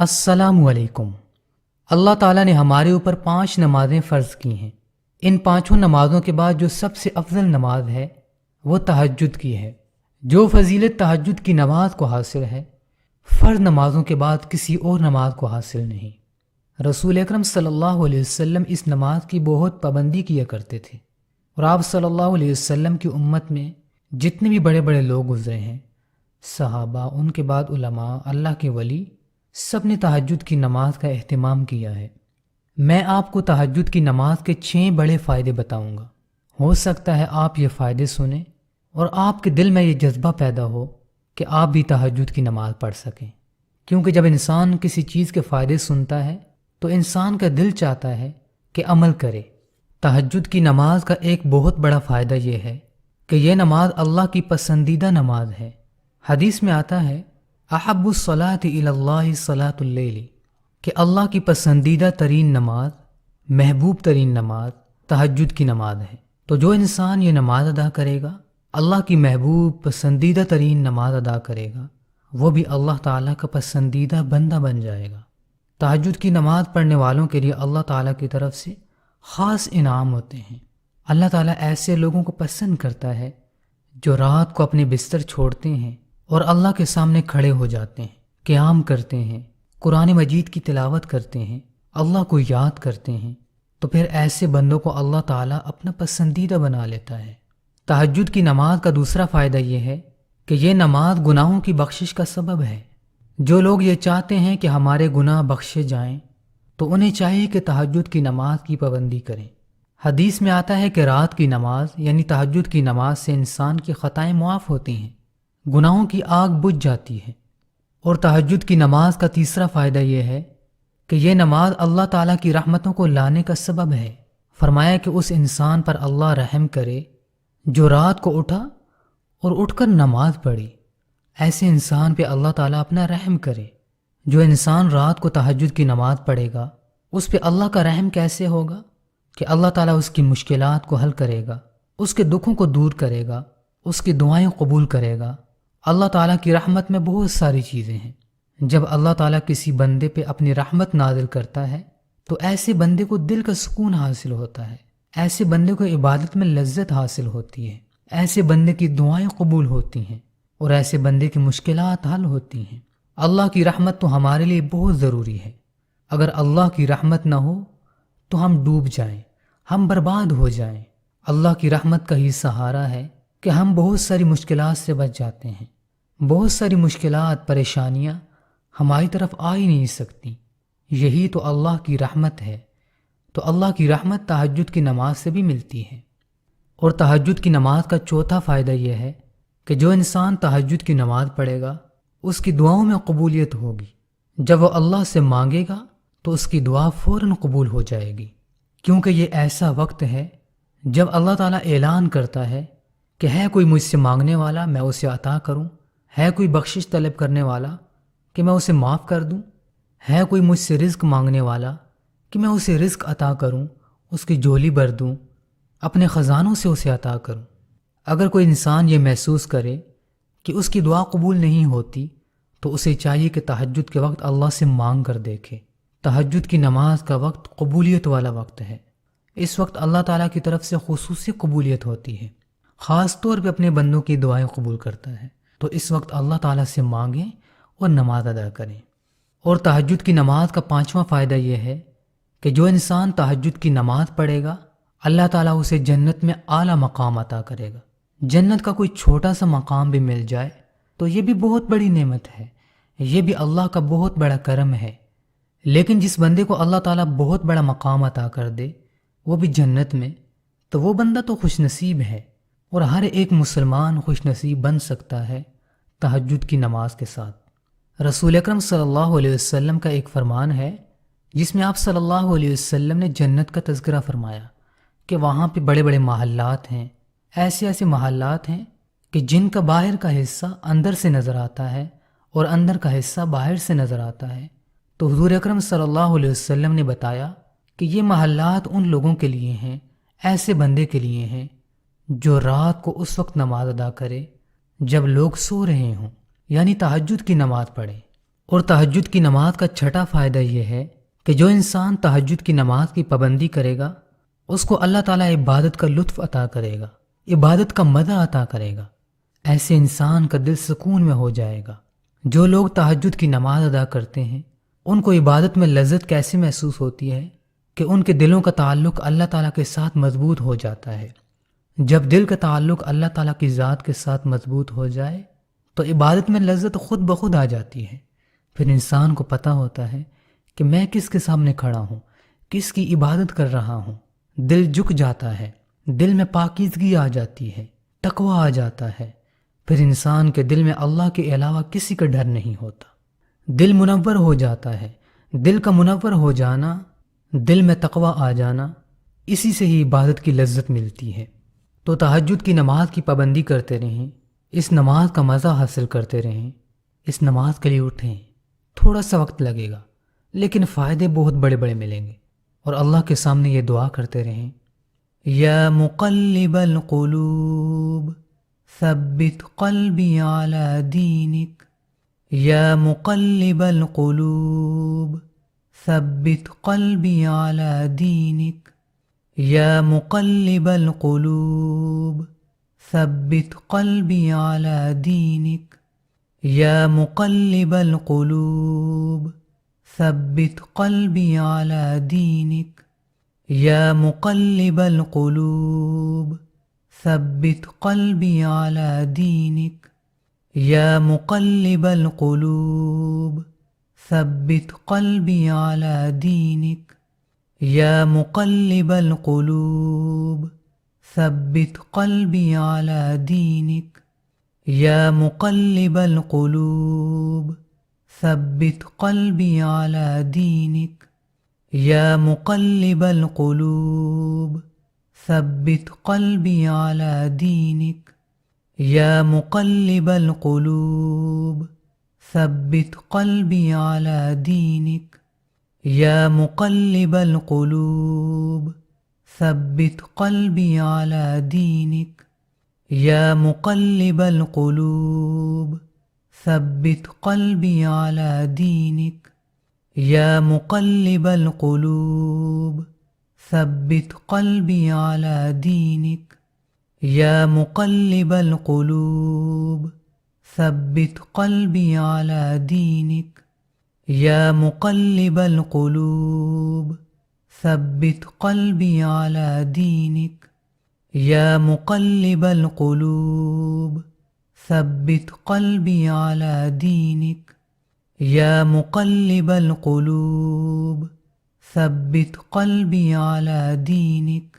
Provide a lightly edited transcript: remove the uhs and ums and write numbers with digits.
السلام علیکم۔ اللہ تعالیٰ نے ہمارے اوپر 5 نمازیں فرض کی ہیں۔ ان 5 نمازوں کے بعد جو سب سے افضل نماز ہے وہ تہجد کی ہے۔ جو فضیلت تہجد کی نماز کو حاصل ہے فرض نمازوں کے بعد کسی اور نماز کو حاصل نہیں۔ رسول اکرم صلی اللہ علیہ وسلم اس نماز کی بہت پابندی کیا کرتے تھے، اور آپ صلی اللہ علیہ وسلم کی امت میں جتنے بھی بڑے بڑے لوگ گزرے ہیں، صحابہ، ان کے بعد علماء، اللہ کے ولی، سب نے تہجد کی نماز کا اہتمام کیا ہے۔ میں آپ کو تہجد کی نماز کے 6 بڑے فائدے بتاؤں گا۔ ہو سکتا ہے آپ یہ فائدے سنیں اور آپ کے دل میں یہ جذبہ پیدا ہو کہ آپ بھی تہجد کی نماز پڑھ سکیں، کیونکہ جب انسان کسی چیز کے فائدے سنتا ہے تو انسان کا دل چاہتا ہے کہ عمل کرے۔ تہجد کی نماز کا ایک بہت بڑا فائدہ یہ ہے کہ یہ نماز اللہ کی پسندیدہ نماز ہے۔ حدیث میں آتا ہے احب الصلاۃ الی اللہ صلاۃ اللیل، کہ اللہ کی پسندیدہ ترین نماز، محبوب ترین نماز تہجد کی نماز ہے۔ تو جو انسان یہ نماز ادا کرے گا، اللہ کی محبوب پسندیدہ ترین نماز ادا کرے گا، وہ بھی اللہ تعالیٰ کا پسندیدہ بندہ بن جائے گا۔ تہجد کی نماز پڑھنے والوں کے لیے اللہ تعالیٰ کی طرف سے خاص انعام ہوتے ہیں۔ اللہ تعالیٰ ایسے لوگوں کو پسند کرتا ہے جو رات کو اپنے بستر چھوڑتے ہیں اور اللہ کے سامنے کھڑے ہو جاتے ہیں، قیام کرتے ہیں، قرآن مجید کی تلاوت کرتے ہیں، اللہ کو یاد کرتے ہیں، تو پھر ایسے بندوں کو اللہ تعالیٰ اپنا پسندیدہ بنا لیتا ہے۔ تہجد کی نماز کا دوسرا فائدہ یہ ہے کہ یہ نماز گناہوں کی بخشش کا سبب ہے۔ جو لوگ یہ چاہتے ہیں کہ ہمارے گناہ بخشے جائیں تو انہیں چاہیے کہ تہجد کی نماز کی پابندی کریں۔ حدیث میں آتا ہے کہ رات کی نماز یعنی تہجد کی نماز سے انسان کی خطائیں معاف ہوتی ہیں، گناہوں کی آگ بجھ جاتی ہے۔ اور تہجد کی نماز کا تیسرا فائدہ یہ ہے کہ یہ نماز اللہ تعالیٰ کی رحمتوں کو لانے کا سبب ہے۔ فرمایا کہ اس انسان پر اللہ رحم کرے جو رات کو اٹھا اور اٹھ کر نماز پڑھی۔ ایسے انسان پہ اللہ تعالیٰ اپنا رحم کرے۔ جو انسان رات کو تہجد کی نماز پڑھے گا، اس پہ اللہ کا رحم کیسے ہوگا کہ اللہ تعالیٰ اس کی مشکلات کو حل کرے گا، اس کے دکھوں کو دور کرے گا، اس کی دعائیں قبول کرے گا۔ اللہ تعالیٰ کی رحمت میں بہت ساری چیزیں ہیں۔ جب اللہ تعالیٰ کسی بندے پہ اپنی رحمت نازل کرتا ہے تو ایسے بندے کو دل کا سکون حاصل ہوتا ہے، ایسے بندے کو عبادت میں لذت حاصل ہوتی ہے، ایسے بندے کی دعائیں قبول ہوتی ہیں، اور ایسے بندے کی مشکلات حل ہوتی ہیں۔ اللہ کی رحمت تو ہمارے لیے بہت ضروری ہے۔ اگر اللہ کی رحمت نہ ہو تو ہم ڈوب جائیں، ہم برباد ہو جائیں۔ اللہ کی رحمت کا ہی سہارا ہے کہ ہم بہت ساری مشکلات سے بچ جاتے ہیں۔ بہت ساری مشکلات، پریشانیاں ہماری طرف آ ہی نہیں سکتی۔ یہی تو اللہ کی رحمت ہے۔ تو اللہ کی رحمت تہجد کی نماز سے بھی ملتی ہے۔ اور تہجد کی نماز کا چوتھا فائدہ یہ ہے کہ جو انسان تہجد کی نماز پڑھے گا، اس کی دعاؤں میں قبولیت ہوگی۔ جب وہ اللہ سے مانگے گا تو اس کی دعا فوراً قبول ہو جائے گی، کیونکہ یہ ایسا وقت ہے جب اللہ تعالیٰ اعلان کرتا ہے کہ ہے کوئی مجھ سے مانگنے والا میں اسے عطا کروں، ہے کوئی بخشش طلب کرنے والا کہ میں اسے معاف کر دوں، ہے کوئی مجھ سے رزق مانگنے والا کہ میں اسے رزق عطا کروں، اس کی جھولی بھر دوں، اپنے خزانوں سے اسے عطا کروں۔ اگر کوئی انسان یہ محسوس کرے کہ اس کی دعا قبول نہیں ہوتی تو اسے چاہیے کہ تہجد کے وقت اللہ سے مانگ کر دیکھے۔ تہجد کی نماز کا وقت قبولیت والا وقت ہے۔ اس وقت اللہ تعالیٰ کی طرف سے خصوصی قبولیت ہوتی ہے، خاص طور پہ اپنے بندوں کی دعائیں قبول کرتا ہے۔ تو اس وقت اللہ تعالیٰ سے مانگیں اور نماز ادا کریں۔ اور تہجد کی نماز کا 5واں فائدہ یہ ہے کہ جو انسان تہجد کی نماز پڑھے گا، اللہ تعالیٰ اسے جنت میں اعلیٰ مقام عطا کرے گا۔ جنت کا کوئی چھوٹا سا مقام بھی مل جائے تو یہ بھی بہت بڑی نعمت ہے، یہ بھی اللہ کا بہت بڑا کرم ہے۔ لیکن جس بندے کو اللہ تعالیٰ بہت بڑا مقام عطا کر دے، وہ بھی جنت میں، تو وہ بندہ تو خوش نصیب ہے۔ اور ہر ایک مسلمان خوش نصیب بن سکتا ہے تہجد کی نماز کے ساتھ۔ رسول اکرم صلی اللہ علیہ وسلم کا ایک فرمان ہے جس میں آپ صلی اللہ علیہ وسلم نے جنت کا تذکرہ فرمایا کہ وہاں پہ بڑے بڑے محلات ہیں، ایسے محلات ہیں کہ جن کا باہر کا حصہ اندر سے نظر آتا ہے اور اندر کا حصہ باہر سے نظر آتا ہے۔ تو حضور اکرم صلی اللہ علیہ وسلم نے بتایا کہ یہ محلات ان لوگوں کے لیے ہیں، ایسے بندے کے لیے ہیں جو رات کو اس وقت نماز ادا کرے جب لوگ سو رہے ہوں، یعنی تہجد کی نماز پڑھے، اور تہجد کی نماز کا چھٹا فائدہ یہ ہے کہ جو انسان تہجد کی نماز کی پابندی کرے گا اس کو اللہ تعالیٰ عبادت کا لطف عطا کرے گا، عبادت کا مزہ عطا کرے گا، ایسے انسان کا دل سکون میں ہو جائے گا۔ جو لوگ تہجد کی نماز ادا کرتے ہیں ان کو عبادت میں لذت کیسے محسوس ہوتی ہے کہ ان کے دلوں کا تعلق اللہ تعالیٰ کے ساتھ مضبوط ہو جاتا ہے۔ جب دل کا تعلق اللہ تعالیٰ کی ذات کے ساتھ مضبوط ہو جائے تو عبادت میں لذت خود بخود آ جاتی ہے۔ پھر انسان کو پتہ ہوتا ہے کہ میں کس کے سامنے کھڑا ہوں، کس کی عبادت کر رہا ہوں۔ دل جھک جاتا ہے، دل میں پاکیزگی آ جاتی ہے، تقویٰ آ جاتا ہے۔ پھر انسان کے دل میں اللہ کے علاوہ کسی کا ڈر نہیں ہوتا، دل منور ہو جاتا ہے۔ دل کا منور ہو جانا، دل میں تقویٰ آ جانا، اسی سے ہی عبادت کی لذت ملتی ہے۔ تو تہجد کی نماز کی پابندی کرتے رہیں، اس نماز کا مزہ حاصل کرتے رہیں، اس نماز کے لیے اٹھیں۔ تھوڑا سا وقت لگے گا لیکن فائدے بہت بڑے بڑے ملیں گے، اور اللہ کے سامنے یہ دعا کرتے رہیں، یا مقلب القلوب ثبت قلبی علی دینک، یا مقلب القلوب ثبت قلبی علی دینک، یا مقلب القلوب ثبت قلبی علی دینک، یا مقلب القلوب ثبت قلبی علی دینک، یا مقلب القلوب ثبت قلبی علی دینک، یا مقلب القلوب ثبت قلبی علی دینک، یا مقلب القلوب ثبت قلبی علی دینک، یا مقلب القلوب ثبت قلبی علی دینک، یا مقلب القلوب ثبت قلبی علی دینک، یا مقلب القلوب ثبت قلبی علی دینک، یا مقلب القلوب ثبت قلبی علی دینک، یا مقلب القلوب ثبت قلبی علی دینک، یا مقلب القلوب ثبت قلبی علی دینک، یا مقلب القلوب ثبت قلبی علی دینک، یا مقلب القلوب ثبت قلبی علی دینک، یا مقلب القلوب ثبت قلبی علی دینک، یا مقلب القلوب ثبت قلبی علی دینک،